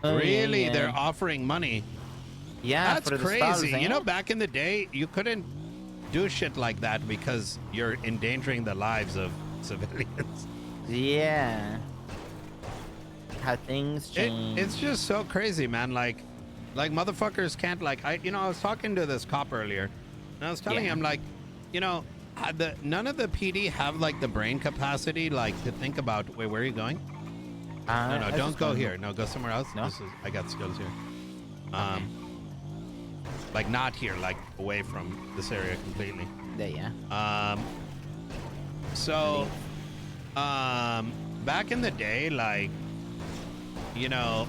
Oh, Really? yeah. They're offering money? Yeah, That's for the crazy. stalls, You know, back in the day, you couldn't do shit like that because you're endangering the lives of civilians. Yeah. How things change. It's just so crazy, man. Like motherfuckers can't I was talking to this cop earlier, and I was telling him you know, none of the PD have like the brain capacity to think about. Wait, where are you going? No, don't go here. No, go somewhere else. No? I got skills here. Okay. Like not here, like away from this area completely. Yeah. So, back in the day, you know,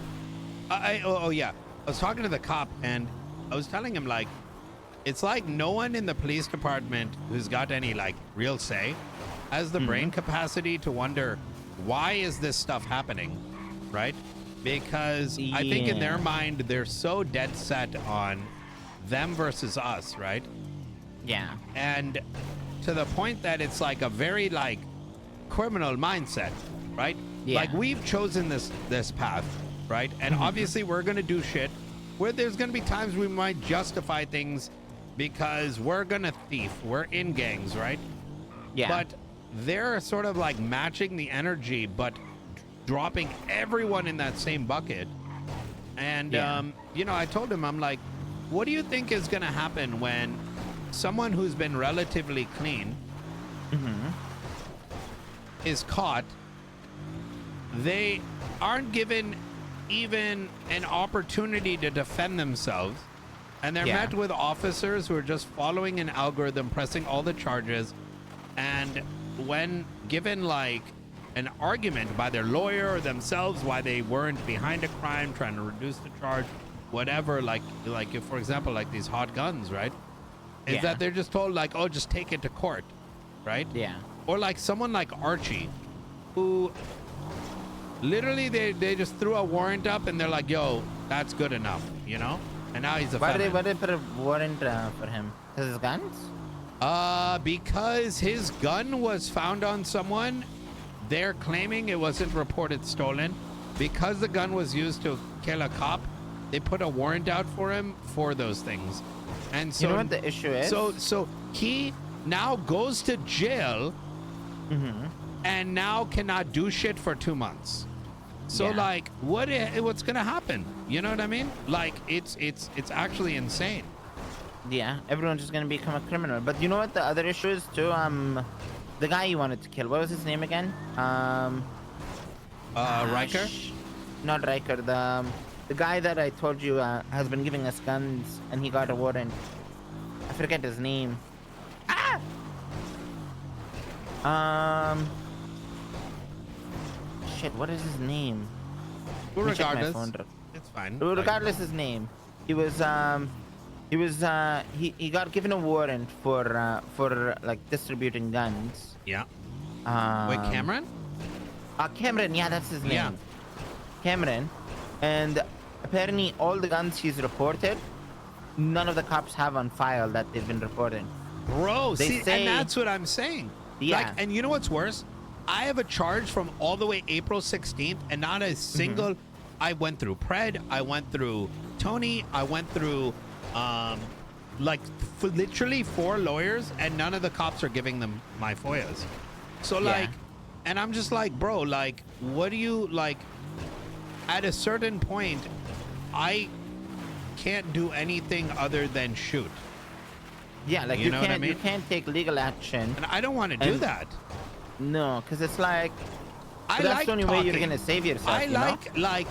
oh yeah, I was talking to the cop and I was telling him it's like no one in the police department who's got any real say has the brain capacity to wonder why is this stuff happening, right? Because I think in their mind they're so dead set on them versus us, right? Yeah. And to the point that it's like a very criminal mindset, right? Yeah. Like we've chosen this path, right? And obviously we're gonna do shit where there's gonna be times we might justify things because we're gonna thief, we're in gangs, right? Yeah. But they're sort of matching the energy but dropping everyone in that same bucket. And you know, I told him, I'm like, what do you think is gonna happen when someone who's been relatively clean is caught? They aren't given even an opportunity to defend themselves, and they're met with officers who are just following an algorithm, pressing all the charges, and when given an argument by their lawyer or themselves why they weren't behind a crime, trying to reduce the charge, whatever, if, for example, these hot guns, right? Is that they're just told oh, just take it to court, right? Yeah. Or someone like Archie, who literally they just threw a warrant up and they're like, yo, that's good enough, you know? And now he's a felon. Why did they put a warrant for him? Because his guns? Because his gun was found on someone. They're claiming it wasn't reported stolen. Because the gun was used to kill a cop, they put a warrant out for him for those things. And so, you know what the issue is? So he now goes to jail and now cannot do shit for 2 months. So what's gonna happen? You know what I mean? It's actually insane. Yeah, everyone's just gonna become a criminal. But you know what the other issue is too? The guy you wanted to kill, what was his name again? Riker? Not Riker, the guy that I told you has been giving us guns and he got a warrant. I forget his name. Shit, what is his name? Well, Let me check my regardless, phone. it's fine. Regardless his name, he got given a warrant for distributing guns. Yeah. Wait, Cameron? Cameron, yeah, that's his name. Yeah. Cameron. And apparently all the guns he's reported, none of the cops have on file that they've been reported. Bro, They say, and that's what I'm saying. Yeah. And you know what's worse? I have a charge from all the way April 16th, and not a single. I went through Pred, I went through Tony, I went through literally 4 lawyers, and none of the cops are giving them my Foyas. So and I'm just bro, what do you at a certain point, I can't do anything other than shoot. Yeah, you know what I mean? You can't take legal action. And I don't want to do that. No, because it's that's the only way you're gonna save yourself. I like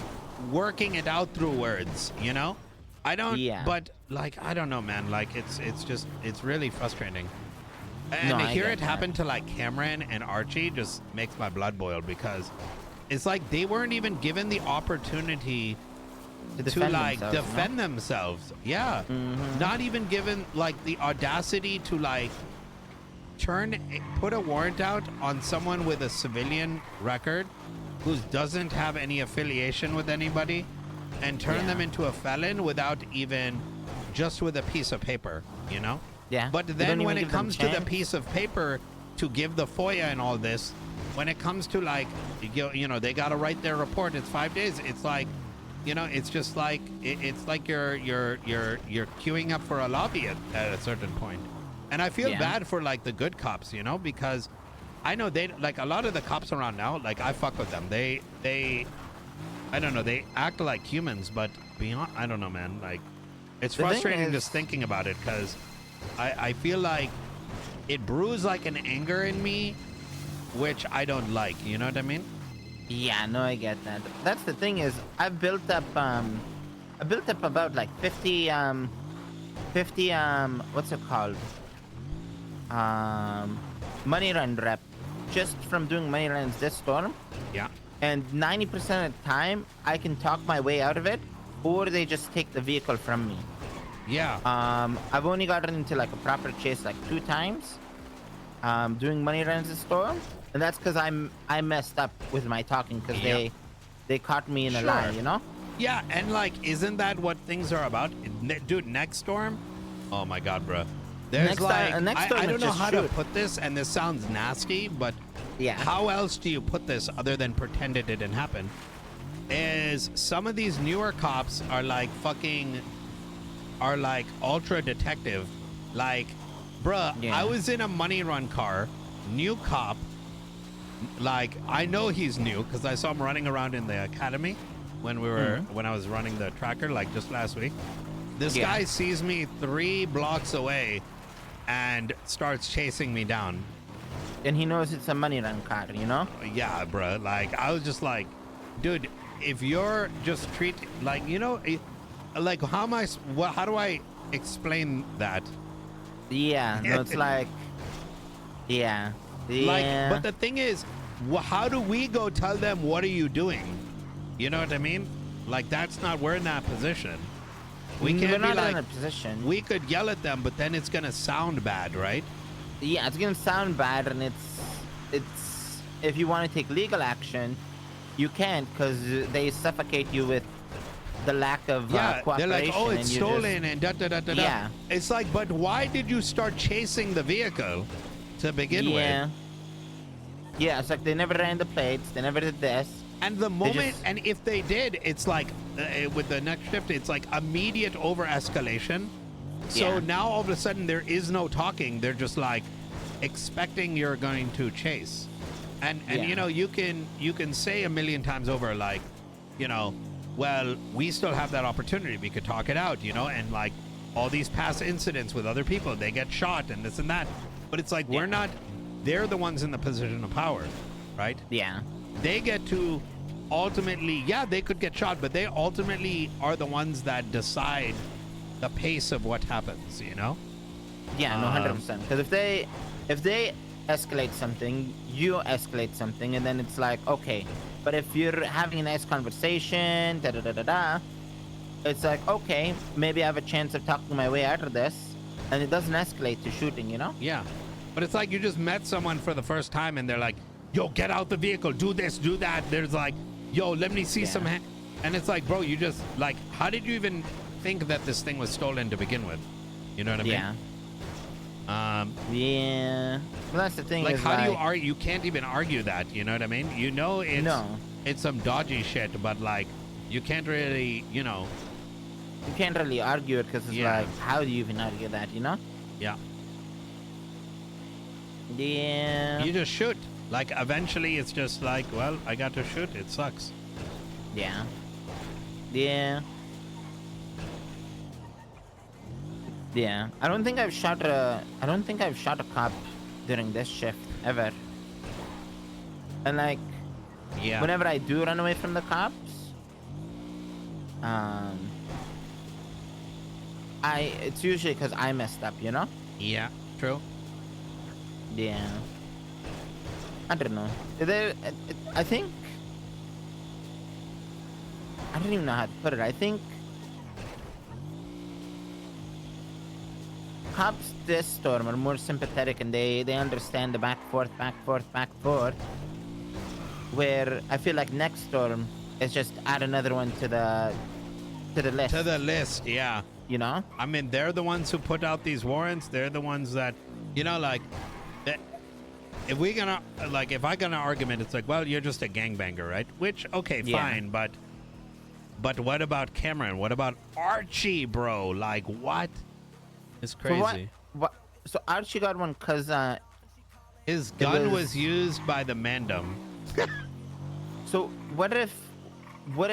working it out through words, you know? I don't but I don't know, man. It's really frustrating. And to hear it happen to Cameron and Archie just makes my blood boil, because it's they weren't even given the opportunity to defend themselves. Yeah. Not even given the audacity to put a warrant out on someone with a civilian record who doesn't have any affiliation with anybody, and turn them into a felon without even just with a piece of paper, you know? Yeah. But then when it comes to the piece of paper to give the Foya and all this, when it comes to you know, they got to write their report, it's 5 days. It's you know, it's just like it's like you're queuing up for a lobby at a certain point. And I feel bad for like the good cops, you know, because I know they like a lot of the cops around now, like I fuck with them. They I don't know, they act like humans, but beyond, I don't know, man. Like, it's frustrating just thinking about it, because I feel like it brews like an anger in me, which I don't like. You know what I mean? Yeah, no, I get that. That's the thing is, I've built up about like 50 what's it called? Money run rep, just from doing money runs this storm. Yeah. And 90% of the time, I can talk my way out of it, or they just take the vehicle from me. Yeah. I've only gotten into like a proper chase like 2 times, doing money runs this storm, and that's because I messed up with my talking, because they caught me in a lie, you know? Yeah, and like, isn't that what things are about? Dude, next storm? Oh my god, bro. There's I don't know how to put this, and this sounds nasty, but yeah, how else do you put this other than pretend it didn't happen? Is some of these newer cops are like ultra detective. Like, bruh, I was in a money run car, new cop. Like, I know he's new because I saw him running around in the academy when I was running the tracker, like just last week. This guy sees me 3 blocks away and starts chasing me down. And he knows it's a money run car, you know? Yeah, bro. Like, I was just like, dude, if you're just like, you know, like, how do I explain that? Yeah, no, it's like, yeah. Like, but the thing is, how do we go tell them, what are you doing? You know what I mean? Like, we're in that position. We can't We're be not like, in a position. We could yell at them, but then it's gonna sound bad, right? Yeah, it's gonna sound bad, and it's if you want to take legal action, you can't, because they suffocate you with the lack of cooperation. They're like, oh, it's stolen, just, and da da da da. Yeah, it's like, but why did you start chasing the vehicle to begin with? Yeah, it's like they never ran the plates, they never did this. And the moment, and if they did, it's like, with the next shift, it's like immediate over-escalation. So now all of a sudden there is no talking. They're just like expecting you're going to chase. And you know, you can say a million times over, like, you know, well, we still have that opportunity. We could talk it out, you know, and like all these past incidents with other people, they get shot and this and that. But it's like, they're the ones in the position of power, right? Yeah. They get to ultimately, they could get shot, but they ultimately are the ones that decide the pace of what happens, you know? Yeah, no, 100%. Because if they escalate something, you escalate something, and then it's like, okay. But if you're having a nice conversation, it's like, okay, maybe I have a chance of talking my way out of this, and it doesn't escalate to shooting, you know? Yeah. But it's like you just met someone for the first time, and they're like, yo, get out the vehicle, do this, do that. There's like, yo, let me see some and it's like, bro, you just, like, how did you even think that this thing was stolen to begin with? You know what I mean? Yeah. Well, that's the thing. Like, is, how do you argue? You can't even argue that. You know what I mean? You know, it's some dodgy shit, but like, you can't really, you know. You can't really argue it, because it's like, how do you even argue that, you know? Yeah. Yeah. You just shoot. Like, eventually it's just like, well, I got to shoot. It sucks. Yeah. Yeah. Yeah. I don't think I've shot a cop during this shift ever. And like, whenever I do run away from the cops, it's usually because I messed up, you know? Yeah, true. Yeah. I don't know. I think, I don't even know how to put it. I think cops this storm are more sympathetic, and they understand the back forth, where I feel like next storm is just add another one to the list. To the list, yeah. You know? I mean, they're the ones who put out these warrants. They're the ones that, you know, like, if I got an argument, it's like, well, you're just a gangbanger, right? Which, okay, fine, but But what about Cameron? What about Archie, bro? Like, what? It's crazy. So what? So Archie got one because His gun was used by the Mandem. So what if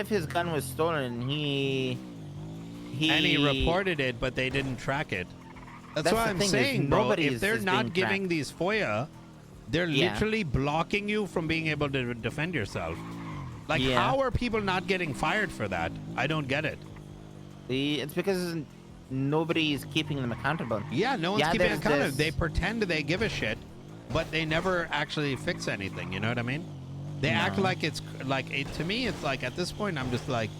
his gun was stolen and he reported it, but they didn't track it. That's what I'm saying, bro. If they're not giving these Foya, they're literally blocking you from being able to defend yourself. Like, how are people not getting fired for that? I don't get it. It's because nobody's keeping them accountable. Yeah, no one's keeping accountable. They pretend they give a shit, but they never actually fix anything. You know what I mean? They act like it's like to me. It's like at this point, I'm just like,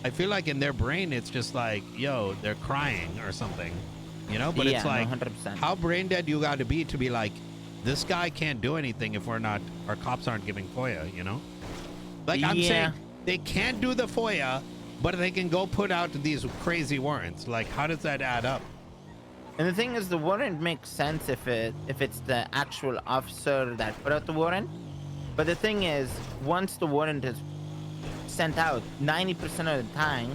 I feel like in their brain, it's just like, yo, they're crying or something, you know? But it's like, 100%. how brain dead you got to be like, this guy can't do anything if our cops aren't giving Foya, you know? Like I'm saying, they can't do the Foya, but they can go put out these crazy warrants. Like, how does that add up? And the thing is, the warrant makes sense if it's the actual officer that put out the warrant. But the thing is, once the warrant is sent out, 90% of the time,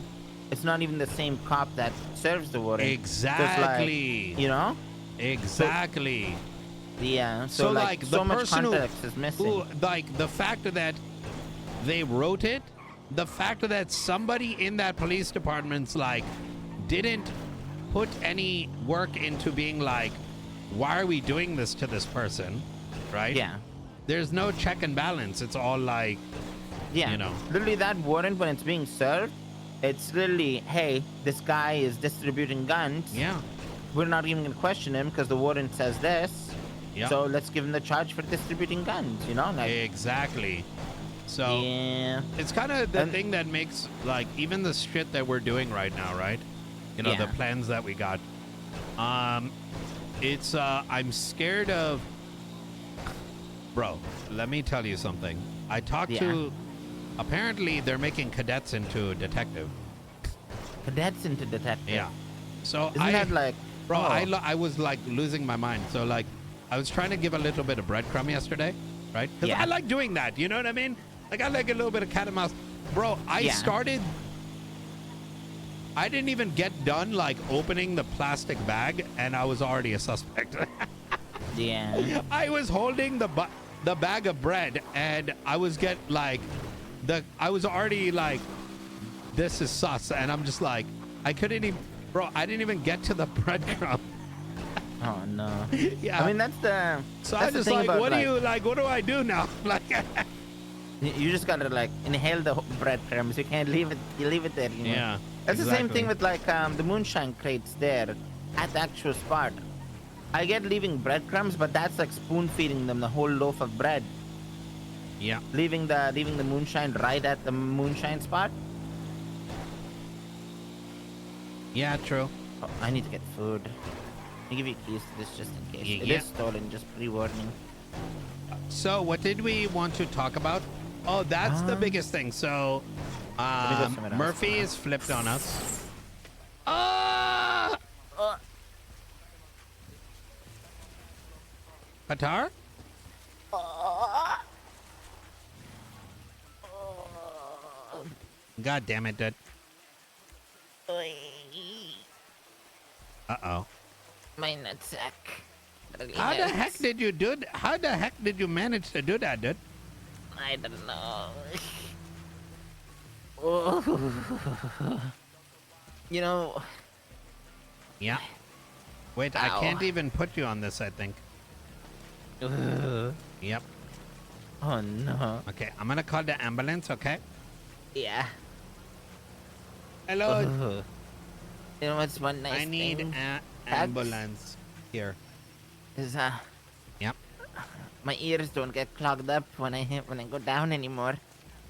it's not even the same cop that serves the warrant. Exactly. Like, you know? Exactly. So like the much person context is missing. who, like, the fact that they wrote it, the fact that somebody in that police department's like didn't put any work into being like, why are we doing this to this person, right? Yeah. There's no check and balance. It's all like, you know. Literally, that warrant, when it's being served, it's literally, hey, this guy is distributing guns. Yeah. We're not even going to question him because the warrant says this. Yeah. So let's give him the charge for distributing guns, you know? Like, exactly. So it's kind of the thing that makes, like, even the shit that we're doing right now, right? You know, the plans that we got. It's, I'm scared of, bro, let me tell you something. I talked to, apparently they're making cadets into detective. Cadets into detective? Yeah. So Isn't that like, bro, I was like losing my mind. So like, I was trying to give a little bit of breadcrumb yesterday, right? Because I like doing that. You know what I mean? Like, I like a little bit of cat and mouse. Bro, I didn't even get done, like, opening the plastic bag, and I was already a suspect. I was holding the bag of bread, and I was I was already like, this is sus. And I'm just like, I couldn't even, bro, I didn't even get to the breadcrumb. Oh, no. Yeah. I mean, that's the... So I just like, what do I do now? Like... You just gotta like inhale the breadcrumbs. You can't leave it. You leave it there. You know? Yeah. That's the same thing with like the moonshine crates there at the actual spot. I get leaving breadcrumbs, but that's like spoon feeding them the whole loaf of bread. Yeah. Leaving the moonshine right at the moonshine spot. Yeah, true. Oh, I need to get food. Let me give you keys to this just in case. It is stolen. Just pre-warning. So what did we want to talk about? Oh, that's the biggest thing. So Murphy is flipped on us. Patar? God damn it, dude. Uh-oh. My nutsack. How the heck did you do? How the heck did you manage to do that, dude? I don't know. Oh. You know. Yeah. Wait, I can't even put you on this, I think. Yep. Oh no. Okay, I'm gonna call the ambulance, okay? Yeah. Hello. You know what's one nice I need thing? an ambulance here. Is Yep. my ears don't get clogged up when I go down anymore.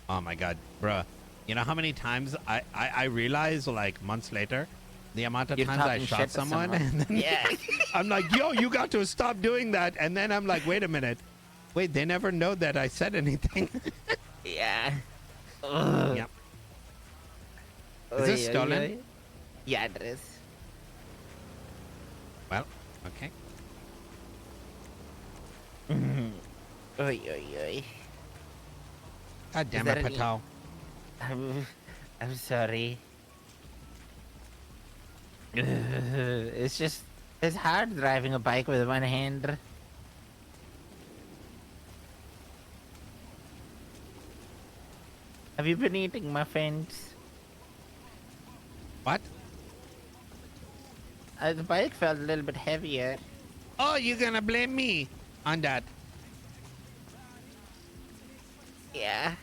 Oh my god, bruh. You know how many times I realize, like, months later, the amount of times I shot someone, and then I'm like, yo, you got to stop doing that. And then I'm like, wait a minute. Wait, they never know that I said anything. Yeah. Yep. Is this stolen? Yeah, it is. Well, okay. Oy, oy, oy. God damn it, Patel. I'm sorry. It's hard driving a bike with one hand. Have you been eating muffins? What? The bike felt a little bit heavier. Oh, you're gonna blame me on that? Yeah.